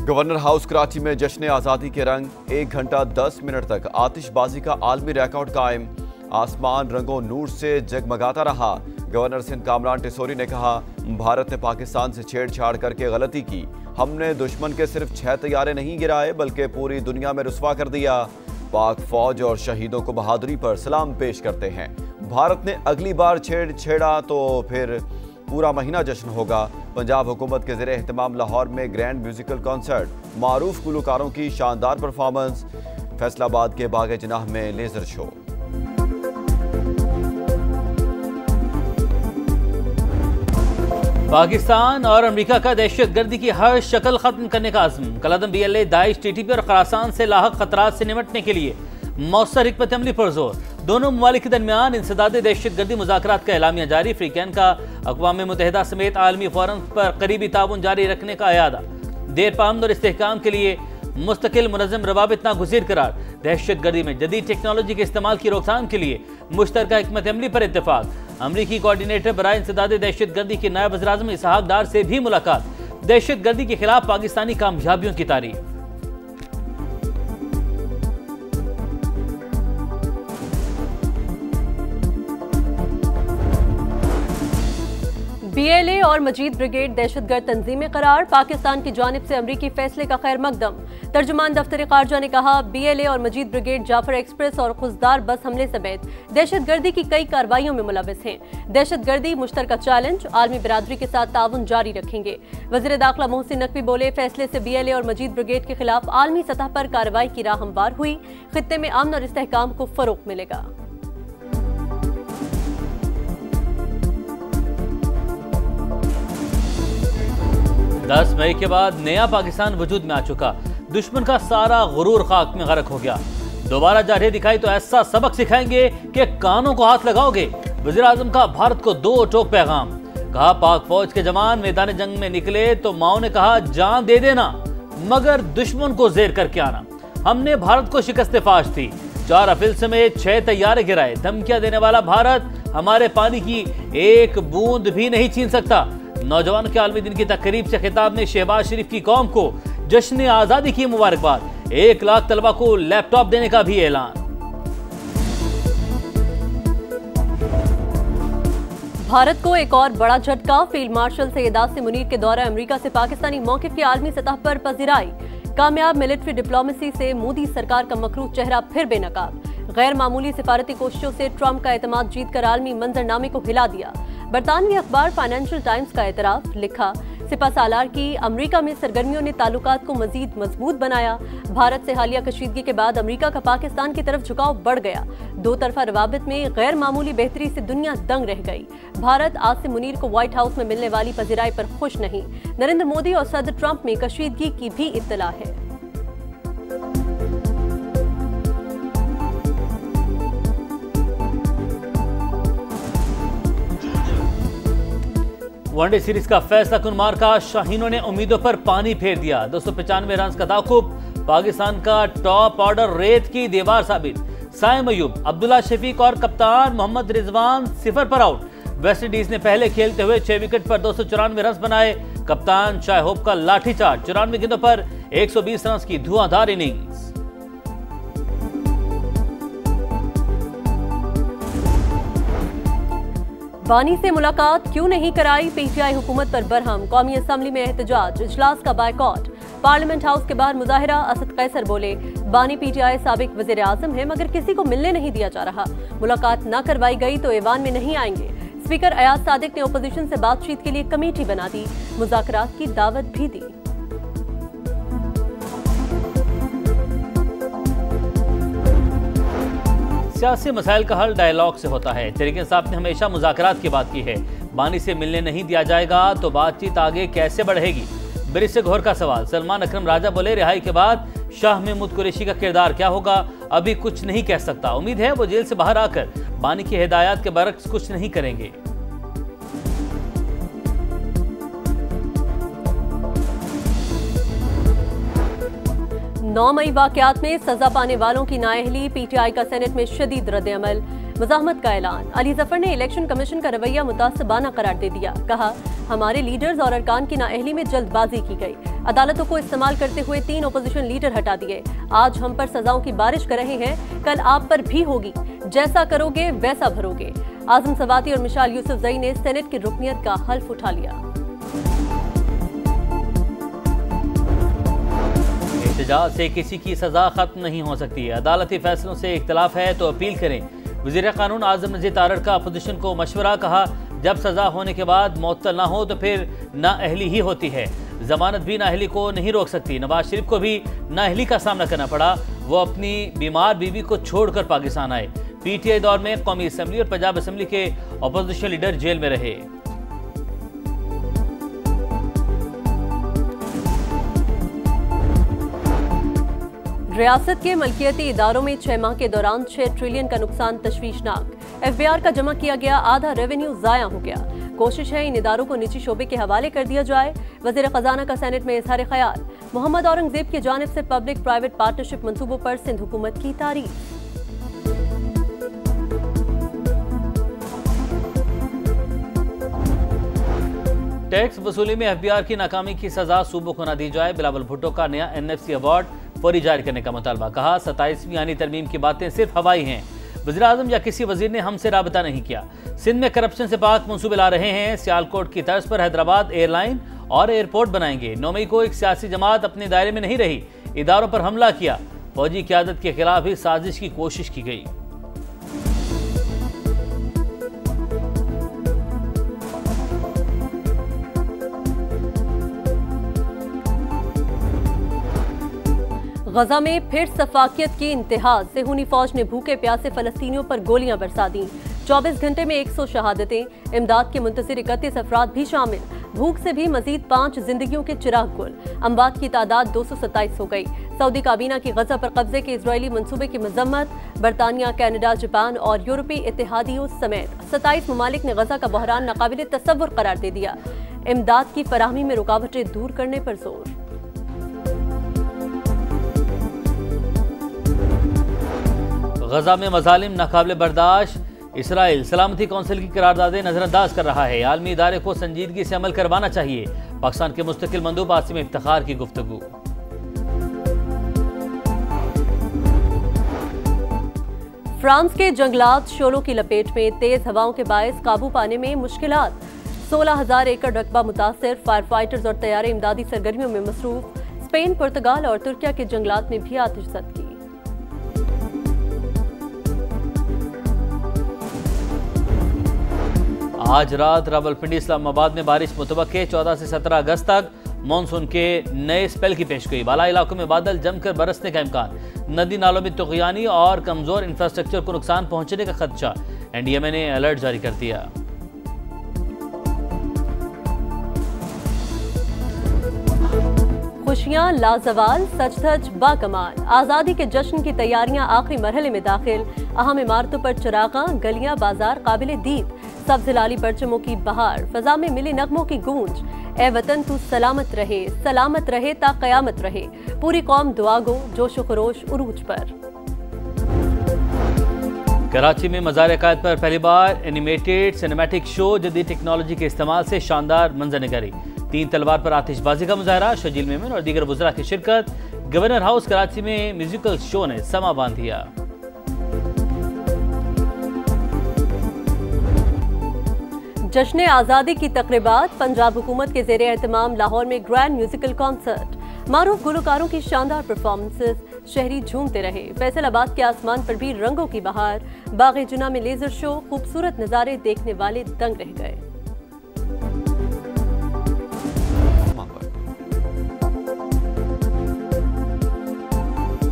Governor house Karachi में जश्न आज़ादी के रंग 1 घंटा 10 मिनट तक आतिशबाजी का आलमी रिकॉर्ड कायम। आसमान रंगों नूर से जगमगाता रहा। गवर्नर सिंध कामरान टिसोरी ने कहा, भारत ने पाकिस्तान से छेड़छाड़ करके गलती की। हमने दुश्मन के सिर्फ 6 तैयारे नहीं गिराए बल्कि पूरी दुनिया में रुस्वा कर दिया। पाक फौज और शहीदों को बहादुरी पर सलाम पेश करते हैं। भारत ने अगली बार छेड़ा तो फिर पूरा महीना जश्न होगा। पंजाब हुकूमत के ज़ेरे एहतमाम लाहौर में ग्रैंड म्यूजिकल कॉन्सर्ट, मारूफ गुलकारों की शानदार परफॉर्मेंस। फैसलाबाद के बाग जनाह में लेजर शो। पाकिस्तान और अमेरिका का दहशतगर्दी की हर शक्ल खत्म करने का अज़्म। कलअदम BLA, दाइश, TTP और खरासान से लाहक खतरात से निपटने के लिए मौसर हिकमत अमली पर जोर। दोनों ममालिक के दरमियान इंसदाद दहशतगर्दी मुज़ाकरात का एलामिया जारी। अफ्रीकैन का अक़वाम मुत्तहिदा समेत आलमी फोरम पर करीबी ताउन जारी रखने का अयादा। देर पामद और इस्तेहकाम के लिए मुस्तकिल मुनज़्ज़म रवाबित नागुज़ीर करार। दहशतगर्दी में जदीद टेक्नोलॉजी के इस्तेमाल की रोकथाम के लिए मुश्तरका हिकमत अमली पर इत्तेफाक। अमरीकी कोऑर्डिनेटर बराए इंसदाद दहशतगर्दी के नायब वज़ीर-ए-आज़म इसहाक डार से भी मुलाकात। दहशतगर्दी के खिलाफ पाकिस्तानी कामयाबियों की तारीफ। BLA और मजीद ब्रिगेड दहशतगर्द तंजीमें करार। पाकिस्तान की जानिब से अमरीकी फैसले का खैर मकदम। तर्जुमान दफ्तर खारजा ने कहा, BLA और मजीद ब्रिगेड जाफर एक्सप्रेस और खुजदार बस हमले समेत दहशतगर्दी की कई कार्रवाइयों में मुलविस हैं। दहशतगर्दी मुश्तरका चैलेंज, आलमी बरादरी के साथ ताउन जारी रखेंगे। वज़ीर दाखिला मोहसिन नकवी बोले, फैसले से BLA और मजीद ब्रिगेड के खिलाफ आलमी सतह पर कार्रवाई की राह हमवार हुई। खित्ते में अमन और इस्तेहकाम को फरोग मिलेगा। 10 मई के बाद नया पाकिस्तान वजूद में आ चुका। दुश्मन का सारा गुरूर खाक में गरक हो गया। दोबारा जारहे दिखाई तो ऐसा सबक सिखाएंगे कि कानों को हाथ लगाओगे। वज़ीर आज़म का भारत को 2 टोक पैगाम। कहा, पाक फौज के जवान मैदान जंग में निकले तो माओ ने कहा, जान दे देना मगर दुश्मन को जेर करके आना। हमने भारत को शिकस्त फाश थी। 4 अफिल समेत 6 तैयारे गिराए। धमकियां देने वाला भारत हमारे पानी की एक बूंद भी नहीं छीन सकता। नौजवानों के आलमी दिन की तकरीब से खिताब में शहबाज शरीफ की कौम को जश्न आज़ादी की मुबारकबाद। 1 लाख तलबा को लैपटॉप देने का भी ऐलान। भारत को एक और बड़ा झटका। फील्ड मार्शल सैयद आसिम मुनीर के दौरा अमेरिका से पाकिस्तानी मौक़िफ़ की आलमी सतह पर पज़िराई। कामयाब मिलिट्री डिप्लोमेसी से मोदी सरकार का मकरूह चेहरा फिर बेनकाब। गैर मामूली सिफारती कोशिशों से ट्रंप का एतमाद जीत कर आलमी मंजरनामे को हिला दिया। बरतानवी अखबार फाइनेंशियल टाइम्स का एतराफ, लिखा, सिपा सालार की अमेरिका में सरगर्मियों ने ताल्लुकात को मजीद मजबूत बनाया। भारत से हालिया कशीदगी के बाद अमेरिका का पाकिस्तान की तरफ झुकाव बढ़ गया। 2 तरफा रवाबित में गैर मामूली बेहतरी से दुनिया दंग रह गई। भारत आसिम मुनीर को व्हाइट हाउस में मिलने वाली पज़िराई पर खुश नहीं। नरेंद्र मोदी और सदर ट्रंप में कशीदगी की भी इत्तला है। वनडे सीरीज का फैसला कुन मार्का। शाहीनों ने उम्मीदों पर पानी फेर दिया। 295 रन का ताकुब। पाकिस्तान का टॉप ऑर्डर रेत की दीवार साबित। साइम अयूब, अब्दुल्ला शफीक और कप्तान मोहम्मद रिजवान 0 पर आउट। वेस्टइंडीज ने पहले खेलते हुए 6 विकेट पर 294 रन बनाए। कप्तान शाह होप का लाठीचार्ज। 94 गेंदों पर 120 रन की धुआंधार इनिंग्स। बानी से मुलाकात क्यों नहीं कराई, PTI हुकूमत पर बरहम। कौमी असम्बली में एहतजाज, इजलास का बायकॉट। पार्लियामेंट हाउस के बाहर मुजाहिरा। असद कैसर बोले, बानी PTI साबिक वज़ीर आज़म है मगर किसी को मिलने नहीं दिया जा रहा। मुलाकात न करवाई गई तो ऐवान में नहीं आएंगे। स्पीकर अयाज सादिक ने ओपोजिशन से बातचीत के लिए कमेटी बना दी। मुज़ाकरात की दावत भी दी। सियासी मसाइल का हल डायलॉग से होता है। तहरीक इंसाफ ने हमेशा मुज़ाकरात की बात की है। बानी से मिलने नहीं दिया जाएगा तो बातचीत आगे कैसे बढ़ेगी। ब्रिज से घोर का सवाल। सलमान अकरम राजा बोले, रिहाई के बाद शाह महमूद कुरैशी का किरदार क्या होगा अभी कुछ नहीं कह सकता। उम्मीद है वो जेल से बाहर आकर बानी की हिदायत के बरक्स कुछ नहीं करेंगे। 9 मई वाकयात में सजा पाने वालों की नाअहली। PTI का सेनेट में शदीद रद्द-ए-अमल। मुज़ाहमत का ऐलान। अली जफर ने इलेक्शन कमीशन का रवैया मुतासिबाना करार दे दिया। कहा, हमारे लीडर्स और अरकान की नाअहली में जल्दबाजी की गई। अदालतों को इस्तेमाल करते हुए 3 ओपोजिशन लीडर हटा दिए। आज हम पर सजाओं की बारिश कर रहे हैं, कल आप पर भी होगी, जैसा करोगे वैसा भरोगे। आजम सवाती और मिसाल यूसुफजई ने सेनेट की रुकनियत का हल्फ उठा लिया। एहतजाज से किसी की सजा खत्म नहीं हो सकती। अदालती फैसलों से इख्तलाफ है तो अपील करें। वज़ीर कानून आजम नज़ीर तारड़ का अपोजिशन को मशवरा। कहा, जब सजा होने के बाद मुअत्तल ना हो तो फिर नाअहली ही होती है। जमानत भी नाअहली को नहीं रोक सकती। नवाज शरीफ को भी नाअहली का सामना करना पड़ा। वो अपनी बीमार बीवी को छोड़कर पाकिस्तान आए। पीटीआई दौर में कौमी असम्बली और पंजाब असम्बली के अपोजिशन लीडर जेल में रहे। रियासत के मलकियती इदारों में 6 माह के दौरान 6 ट्रिलियन का नुकसान तशवीशनाक। एफबीआर का जमा किया गया आधा रेवेन्यू जाया हो गया। कोशिश है इन इदारों को निजी शोबे के हवाले कर दिया जाए। वज़ीर खजाना का सेनेट में इजहार ख्याल। मोहम्मद औरंगजेब की जानिब से पब्लिक प्राइवेट पार्टनरशिप मंसूबों पर सिंध हुकूमत की तारीफ। टैक्स वसूली में एफबीआर की नाकामी की सजा सूबों को न दी जाए। बिलावल भुट्टो का नया एनएफसी अवार्ड फौरी जारी करने का मुतालबा। कहा, 27वीं यानी तरमीम की बातें सिर्फ हवाई हैं। वज़ीर आज़म या किसी वजीर ने हमसे राबता नहीं किया। सिंध में करप्शन से पाक मंसूबे ला रहे हैं। सियालकोट की तर्ज पर हैदराबाद एयरलाइन और एयरपोर्ट बनाएंगे। 9 मई को एक सियासी जमात अपने दायरे में नहीं रही, इदारों पर हमला किया। फौजी क़यादत के खिलाफ ही साजिश की कोशिश की गई। गजा में फिर सफाकियत की इंतहा। सेहूनी फौज ने भूखे प्यासे फलस्तीनियों पर गोलियां बरसा दी। 24 घंटे में 100 शहादतें। इमदाद के मुंतज़िर 31 अफराद भी शामिल। भूख से भी मजीद 5 जिंदगियों के चिराग गुल। अमवात की तादाद 227 हो गई। सऊदी काबीना की गजा पर कब्जे के इजरायली मंसूबे की मजम्मत। बरतानिया, कनाडा, जापान और यूरोपीय इत्तेहादियों समेत 27 ममालिक ने गजा का बहरान नाकाबिले तसव्वुर करार दे दिया। इमदाद की फराहमी में रुकावटें दूर करने पर जोर। गजा में मजालिम नाकाबिले बर्दाश्त। इसराइल सलामती कौंसिल की करारदादें नजरअंदाज कर रहा है। आलमी इदारे को संजीदगी से अमल करवाना चाहिए। पाकिस्तान के मुस्तकिल मंदूब आसिम इफ्तिखार की गुफ्तगू। फ्रांस के जंगलात शोलों की लपेट में। तेज हवाओं के बायस काबू पाने में मुश्किलात। 16,000 एकड़ रकबा मुतासर। फायर फाइटर्स और तैयारे इमदादी सरगर्मियों में मसरूफ। स्पेन, पुर्तगाल और तुर्किया के जंगलात में भी आतिशज़द की। आज रात रावलपिंडी, इस्लामाबाद में बारिश मुतवक्के। 14 से 17 अगस्त तक मानसून के नए स्पेल की पेशगोई। बाला इलाकों में बादल जमकर बरसने का इम्कान। नदी नालों में तुग़यानी और कमजोर इंफ्रास्ट्रक्चर को नुकसान पहुंचने का खदशा। एनडीएमए ने अलर्ट जारी कर दिया। खुशियां लाजवाल, सच धज बाकमाल। आज़ादी के जश्न की तैयारियां आखिरी मरहले में दाखिल। अहम इमारतों पर चरागां, गलियां, बाजार काबिले दीद। सब्ज़ लाली परचमों की बहार। फजा में मिले नगमों की गूंज। ए वतन तू सलामत रहे ता क़यामत रहे। पूरी कौम दुआ गो, जोश व खरोश उरूज पर। कराची में मज़ार-ए-कायद पर पहली बार एनिमेटेड सिनेमैटिक शो। जदीद टेक्नोलॉजी के इस्तेमाल से शानदार मंजरनगारी। 3 तलवार पर आतिशबाजी का मुजाहरा। शजील मेमन और दीगर वज़रा की शिरकत। गवर्नर हाउस कराची में म्यूजिकल शो ने समा बांध दिया। जश्न आज़ादी की तक़रीबात। पंजाब हुकूमत के ज़ेरे एहतमाम लाहौर में ग्रैंड म्यूजिकल कॉन्सर्ट। मारूफ गुलकारों की शानदार परफॉर्मेंसेस। शहरी झूमते रहे। फैसलाबाद के आसमान पर भी रंगों की बहार। बाग़-ए-जुना में लेजर शो। खूबसूरत नज़ारे देखने वाले दंग रह गए।